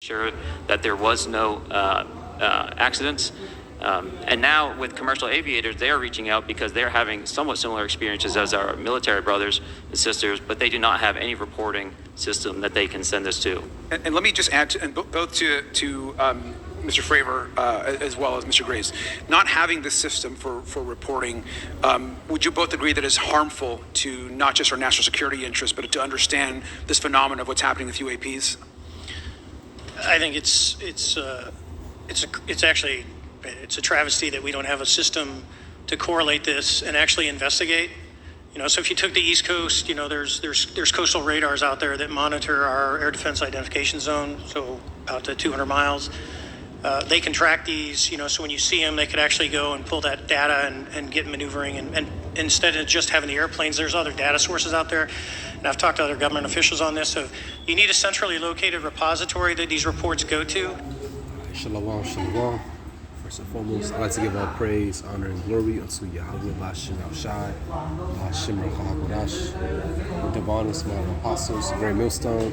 sure that there was no accidents. And now with commercial aviators, they are reaching out because they're having somewhat similar experiences as our military brothers and sisters, but they do not have any reporting system that they can send us to. And let me just add, both to Mr. Fravor as well as Mr. Graves, not having this system for reporting, would you both agree that it's harmful to not just our national security interests, but to understand this phenomenon of what's happening with UAPs? I think it's actually a travesty that we don't have a system to correlate this and actually investigate. So if you took the East Coast, there's coastal radars out there that monitor our air defense identification zone, so out to 200 miles. They can track these, so when you see them, they could actually go and pull that data and get maneuvering. And instead of just having the airplanes, there's other data sources out there. And I've talked to other government officials on this. So you need a centrally located repository that these reports go to. Shalom, shalom. First and foremost, I'd like to give all praise, honor, and glory unto Yahweh Bashem Al-Shai, Hashem Al-Kodash, the divine modern apostles, the great millstone,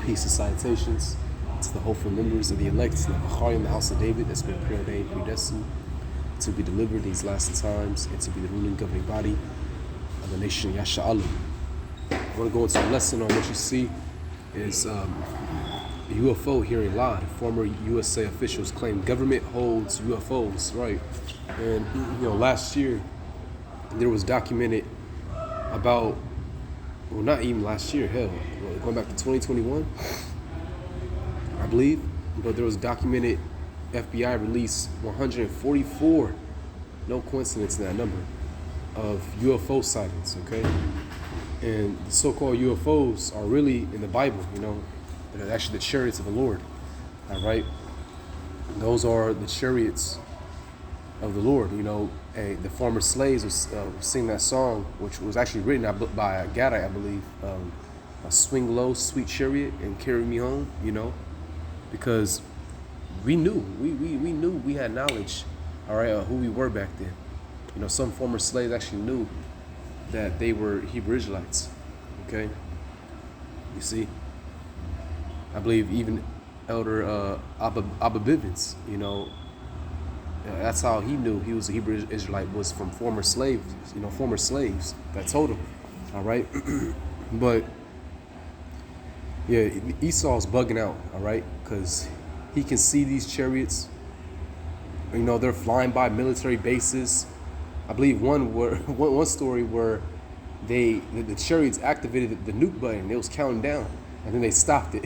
peace and salutations to the hopeful members of the elect, the Bachari in the house of David that's been preordained, predestined to be delivered these last times and to be the ruling governing body of the nation Yasha'alim. I want to go into a lesson on what you see is UFO hearing live. Former USA officials claim government holds UFOs, right? And last year there was documented about, well, not even last year, hell, going back to 2021, I believe, but there was documented FBI released 144, no coincidence in that number, of UFO sightings, okay? And the so-called UFOs are really in the Bible, they're actually the chariots of the Lord, all right? Those are the chariots of the Lord, the former slaves was sing that song, which was actually written by Gadai, I believe, swing low, sweet chariot, and carry me home, because we knew, we knew we had knowledge, all right, of who we were back then. Some former slaves actually knew that they were Hebrew Israelites, okay? You see? I believe even Elder Abba Bivens, that's how he knew he was a Hebrew Israelite, was from former slaves, former slaves that told him, all right? But, yeah, Esau's bugging out, all right? Because he can see these chariots, they're flying by military bases. I believe one story where the chariots activated the nuke button. It was counting down, and then they stopped it,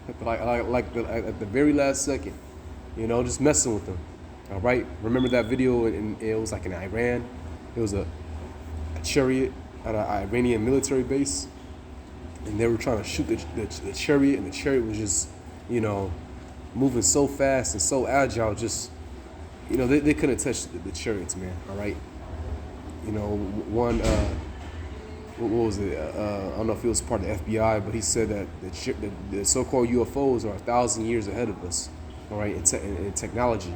at the very last second. Just messing with them. All right. Remember that video? And it was like in Iran. It was a chariot at an Iranian military base, and they were trying to shoot the chariot, and the chariot was just moving so fast and so agile. Just they couldn't touch the chariots, man. All right. One, what was it? I don't know if it was part of the FBI, but he said that the so-called UFOs are 1,000 years ahead of us, all right, in technology,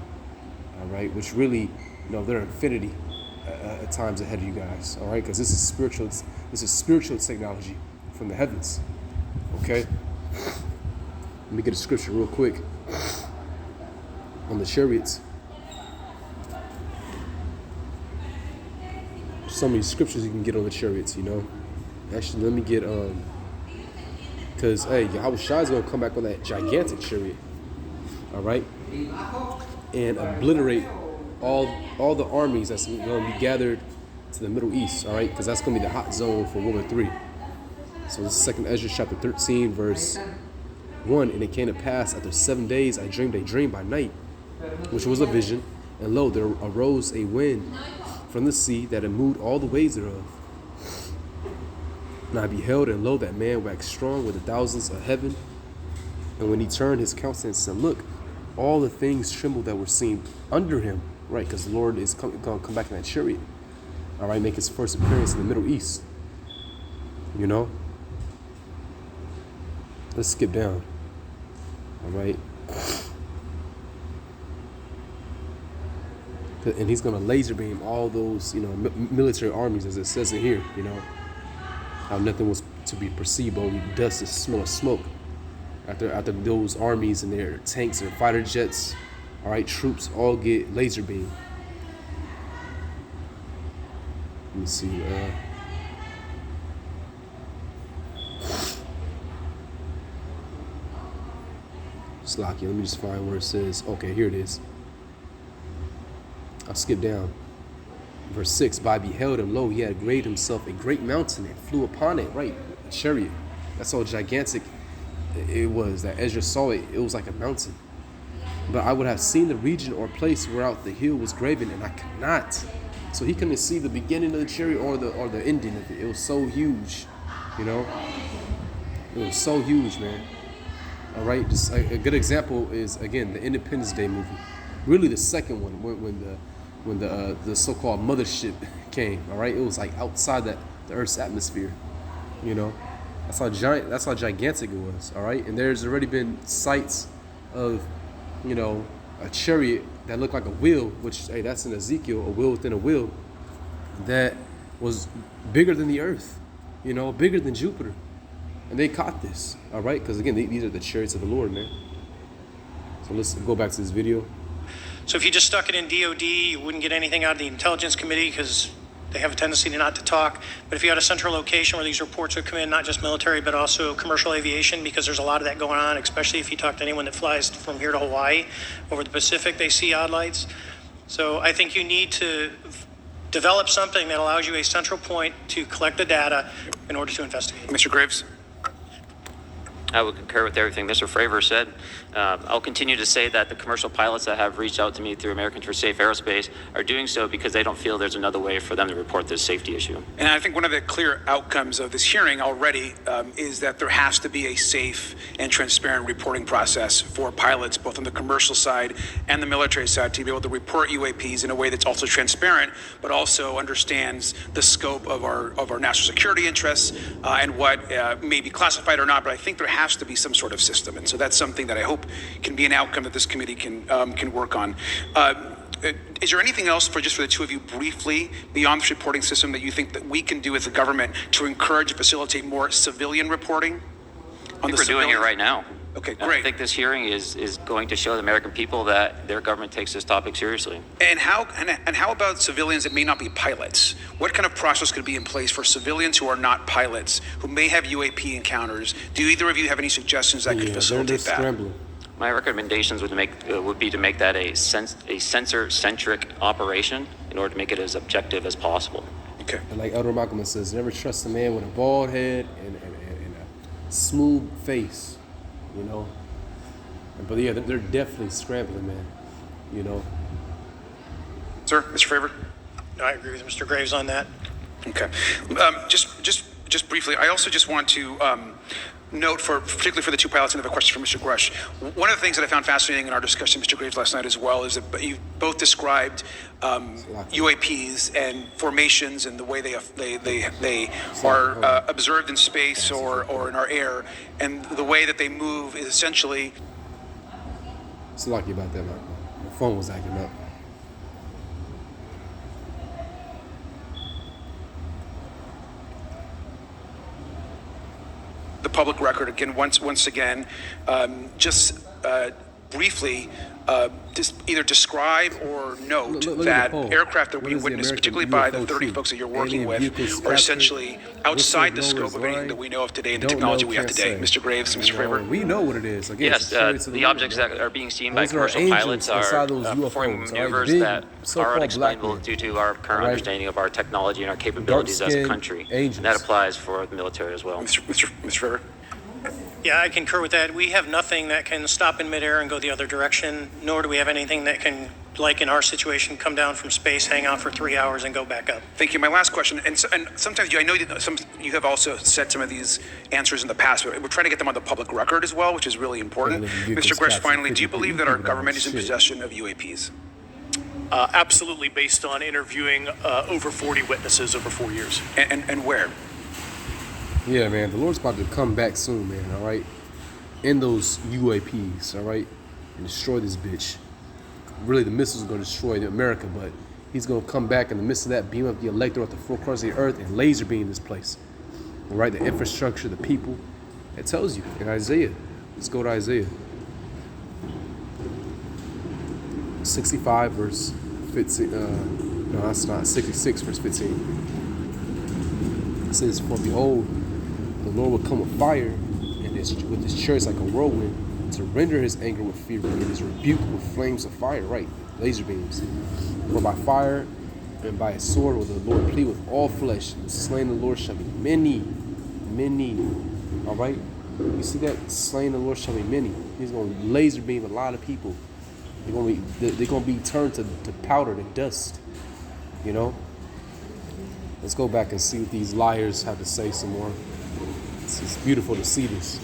all right, which really, they're infinity at times ahead of you guys, all right, because this is spiritual technology from the heavens, okay? Let me get a scripture real quick on the chariots. So many scriptures you can get on the chariots, Actually, let me get, because, hey, Yahweh Shai is going to come back on that gigantic chariot, all right? And obliterate all the armies that's going to be gathered to the Middle East, all right? Because that's going to be the hot zone for World War III. So this is 2nd Ezra chapter 13, verse 1. And it came to pass after 7 days I dreamed a dream by night, which was a vision. And lo, there arose a wind from the sea that had moved all the waves thereof. And I beheld, and lo, that man waxed strong with the thousands of heaven. And when he turned his countenance and looked, all the things trembled that were seen under him, right? Because the Lord is going to come back in that chariot, all right, make his first appearance in the Middle East. Let's skip down, all right? And he's going to laser beam all those, military armies, as it says in here, how nothing was to be perceived, only dust and smell of smoke. After those armies and their tanks and fighter jets, all right, troops all get laser beam. Let me see. Slocky. Let me just find where it says. Okay, here it is. I'll skip down. Verse 6, but I beheld him, lo, he had made himself a great mountain and flew upon it, right? A chariot. That's how gigantic it was. That Ezra saw it, it was like a mountain. But I would have seen the region or place whereout the hill was graven, and I could not. So he couldn't see the beginning of the chariot or the ending of it. It was so huge, you know? It was so huge, man. All right, just a good example is, again, the Independence Day movie. Really the second one, when the so-called mothership came, all right? It was like outside the Earth's atmosphere, you know? That's how gigantic it was, all right? And there's already been sights of, you know, a chariot that looked like a wheel, which, hey, that's in Ezekiel, a wheel within a wheel, that was bigger than the Earth, you know, bigger than Jupiter. And they caught this, all right? Because, again, these are the chariots of the Lord, man. So let's go back to this video. So if you just stuck it in DOD, you wouldn't get anything out of the Intelligence Committee because they have a tendency to not to talk. But if you had a central location where these reports would come in, not just military, but also commercial aviation, because there's a lot of that going on, especially if you talk to anyone that flies from here to Hawaii, over the Pacific, they see odd lights. So I think you need to develop something that allows you a central point to collect the data in order to investigate. Mr. Graves? I would concur with everything Mr. Fravor said. I'll continue to say that the commercial pilots that have reached out to me through Americans for Safe Aerospace are doing so because they don't feel there's another way for them to report this safety issue. And I think one of the clear outcomes of this hearing already is that there has to be a safe and transparent reporting process for pilots, both on the commercial side and the military side, to be able to report UAPs in a way that's also transparent, but also understands the scope of our national security interests and what may be classified or not. But I think there has to be some sort of system, and so that's something that I hope can be an outcome that this committee can work on. Is there anything else for the two of you briefly beyond this reporting system that you think that we can do as a government to encourage and facilitate more civilian reporting? I think we're doing it right now. Okay, I great. think this hearing is going to show the American people that their government takes this topic seriously. And how about civilians that may not be pilots? What kind of process could be in place for civilians who are not pilots, who may have UAP encounters? Do either of you have any suggestions that could facilitate that? Scrambling. My recommendations would be to make that a sensor-centric operation in order to make it as objective as possible. Okay. And like Elder Malcolm says, never trust a man with a bald head and a smooth face, you know. But yeah, they're definitely scrambling, man, you know. Sir, Mr. Fravor? I agree with Mr. Graves on that. Okay. Just briefly, I also just want to note, particularly for the two pilots, and I have a question for Mr. Grush. One of the things that I found fascinating in our discussion, Mr. Graves, last night as well, is that you both described UAPs and formations and the way they are observed in space or in our air, and the way that they move is essentially. It's lucky about that. My phone was acting up. The public record again, once again, just briefly, just either describe or note look that at the poll. aircraft that What we is the witnessed, American particularly by the UFO 30 truth? folks that you're working Alien with, vehicles are captured. essentially outside the Whistleblowers scope of anything lying. that we know of today and the Don't technology know, we have can't today. say. Mr. Graves, Mr. Fravor? We know what it is. Again, Yes, it's chariots of the Lord, objects bro. that are being seen by Those are commercial angels pilots are inside those performing UFOs, maneuvers right? that Big, are so-called unexplainable black men. due to our current Right. understanding of our technology and our capabilities as a Dark-skinned country. angels. And that applies for the military as well. Mr. Fravor? Yeah, I concur with that. We have nothing that can stop in midair and go the other direction, nor do we have anything that can, like in our situation, come down from space, hang out for 3 hours, and go back up. Thank you. My last question, and sometimes I know that you have also said some of these answers in the past, but we're trying to get them on the public record as well, which is really important. You Mr. can Gresh, scratch finally, the do you people, believe you that our people don't government is in shit. possession of UAPs? Absolutely, based on interviewing over 40 witnesses over 4 years. And where? Yeah, man, the Lord's about to come back soon, man, all right? In those UAPs, all right? And destroy this bitch. Really, the missiles are going to destroy America, but he's going to come back in the midst of that, beam up the elect throughout the four corners of the earth, and laser beam this place. All right? The infrastructure, the people. It tells you in Isaiah, Let's go to Isaiah 65 verse 15. No, that's not 66 verse 15. It says, "For behold, the Lord will come with fire, and with his chariots like a whirlwind, to render his anger with fury, and his rebuke with flames of fire." Right, laser beams. "For by fire and by a sword will the Lord plead with all flesh. The slain of the Lord shall be many, many." All right, you see that? Slain of the Lord shall be many. He's going to laser beam a lot of people. They're going to be turned to powder, to dust. You know. Let's go back and see what these liars have to say some more. It's beautiful to see this.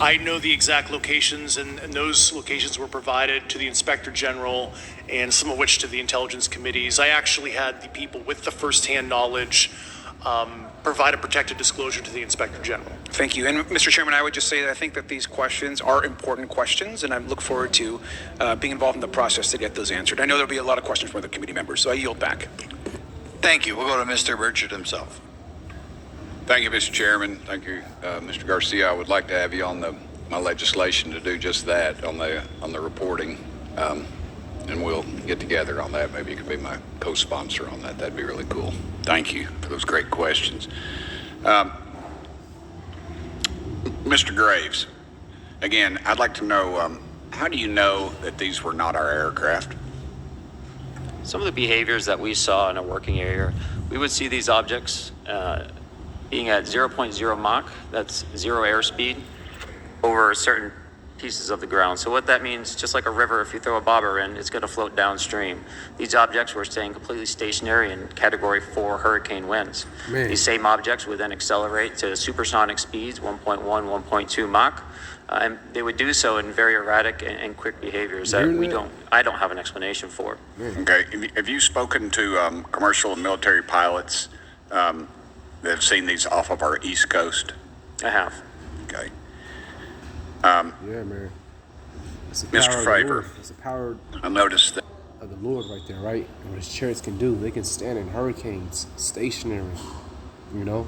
I know the exact locations, and those locations were provided to the Inspector General, and some of which to the intelligence committees. I actually had the people with the firsthand knowledge provide a protected disclosure to the Inspector General. Thank you. And Mr. Chairman, I would just say that I think that these questions are important questions, and I look forward to being involved in the process to get those answered. I know there'll be a lot of questions from other committee members, so I yield back. Thank you. We'll go to Mr. Richard himself. Thank you, Mr. Chairman. Thank you, Mr. Garcia. I would like to have you on my legislation to do just that on the reporting, and we'll get together on that. Maybe you could be my co-sponsor on that. That'd be really cool. Thank you for those great questions. Mr. Graves, again, I'd like to know, how do you know that these were not our aircraft? Some of the behaviors that we saw in a working area, we would see these objects being at 0.0 Mach, that's zero airspeed, over certain pieces of the ground. So what that means, just like a river, if you throw a bobber in, it's going to float downstream. These objects were staying completely stationary in Category 4 hurricane winds. Man. These same objects would then accelerate to supersonic speeds, 1.1, 1.2 Mach, and they would do so in very erratic and quick behaviors that I don't have an explanation for. Okay. Have you spoken to commercial and military pilots that have seen these off of our East Coast? I have. Okay. Yeah, man. It's the Mr. power of the Favor. Lord. It's the power I noticed that. of the Lord right there, right? And what his chariots can do, they can stand in hurricanes, stationary, you know,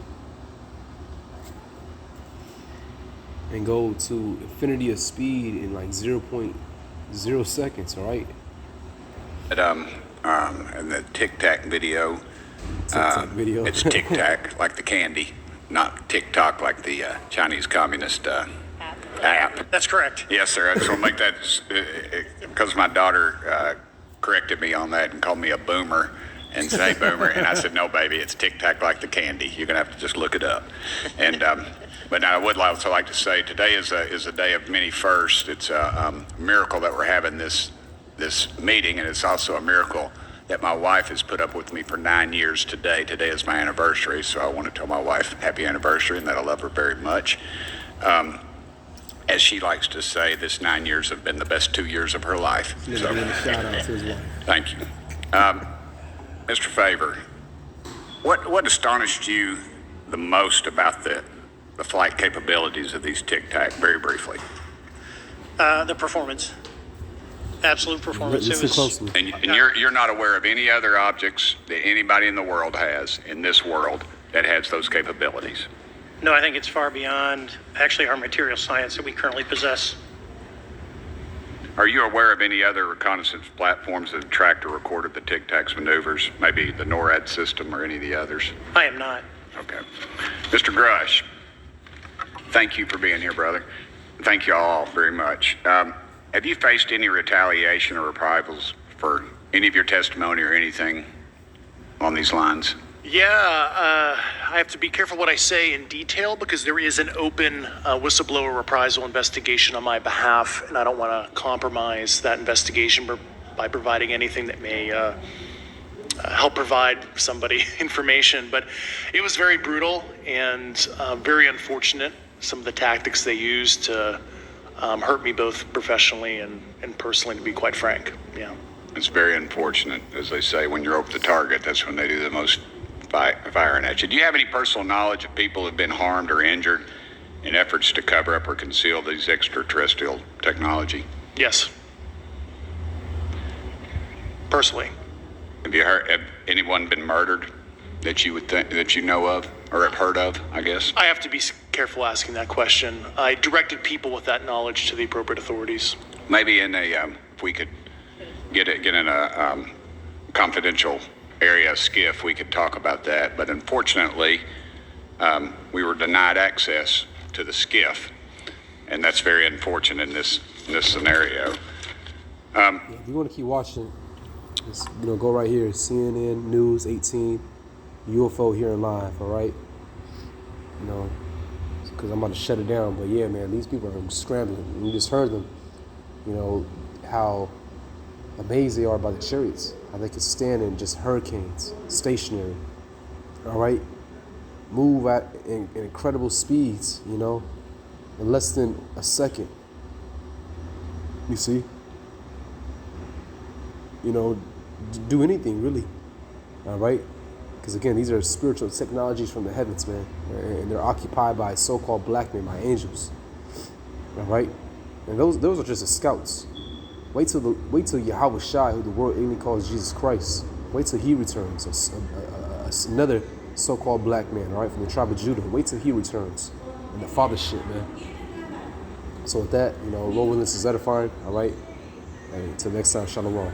and go to infinity of speed in like 0.0 seconds, all right? And the Tic Tac video. TikTok video. It's Tic Tac like the candy, not TikTok like the Chinese communist app. That's correct. Yes, sir. I just want to make that because my daughter corrected me on that and called me a boomer and said, "Hey, boomer," and I said, "No, baby, it's Tic Tac like the candy. You're gonna have to just look it up." And but now I would also like to say today is a day of many firsts. It's a miracle that we're having this meeting, and it's also a miracle that my wife has put up with me for 9 years today. Today is my anniversary, so I want to tell my wife happy anniversary and that I love her very much. As she likes to say, this 9 years have been the best 2 years of her life. Yeah, So, give him a shout out to his wife. thank you. Mr. Favor, what astonished you the most about the flight capabilities of these Tic Tac, very briefly? The performance. Absolute performance. Listen closely. And you're not aware of any other objects that anybody in the world has, in this world, that has those capabilities? No, I think it's far beyond actually our material science that we currently possess. Are you aware of any other reconnaissance platforms that have tracked or recorded the Tic Tac's maneuvers, maybe the NORAD system or any of the others? I am not. Okay. Mr. Grush, thank you for being here, brother. Thank you all very much. Have you faced any retaliation or reprisals for any of your testimony or anything on these lines? Yeah, I have to be careful what I say in detail because there is an open whistleblower reprisal investigation on my behalf, and I don't want to compromise that investigation by providing anything that may help provide somebody information. But it was very brutal and very unfortunate, some of the tactics they used to hurt me both professionally and personally, to be quite frank. Yeah. It's very unfortunate. As they say, when you're over the target, that's when they do the most firing at you. Do you have any personal knowledge of people who have been harmed or injured in efforts to cover up or conceal these extraterrestrial technology? Yes. Personally. Have anyone been murdered that you would think that you know of or have heard of, I guess? I have to be careful asking that question. I directed people with that knowledge to the appropriate authorities. Maybe in a, if we could get in a confidential area skiff, we could talk about that. But unfortunately, we were denied access to the skiff, and that's very unfortunate in this scenario. If you want to keep watching, just, go right here, CNN News 18, UFO here in live, all right? Because I'm about to shut it down. But yeah, man, these people are scrambling. We just heard them, how amazed they are by the Chariots, how they can stand in just hurricanes, stationary, all right? Move at in incredible speeds, in less than a second. You see? Do anything really, all right? Because again, these are spiritual technologies from the heavens, man, and they're occupied by so-called black men, by angels, all right? And those are just the scouts. Wait till Yahweh Shai, who the world only calls Jesus Christ, wait till he returns, another so-called black man, all right, from the tribe of Judah. Wait till he returns, and the fathership, man. So with that, Lord willing, this is edifying, all right? Hey, till next time, shalom.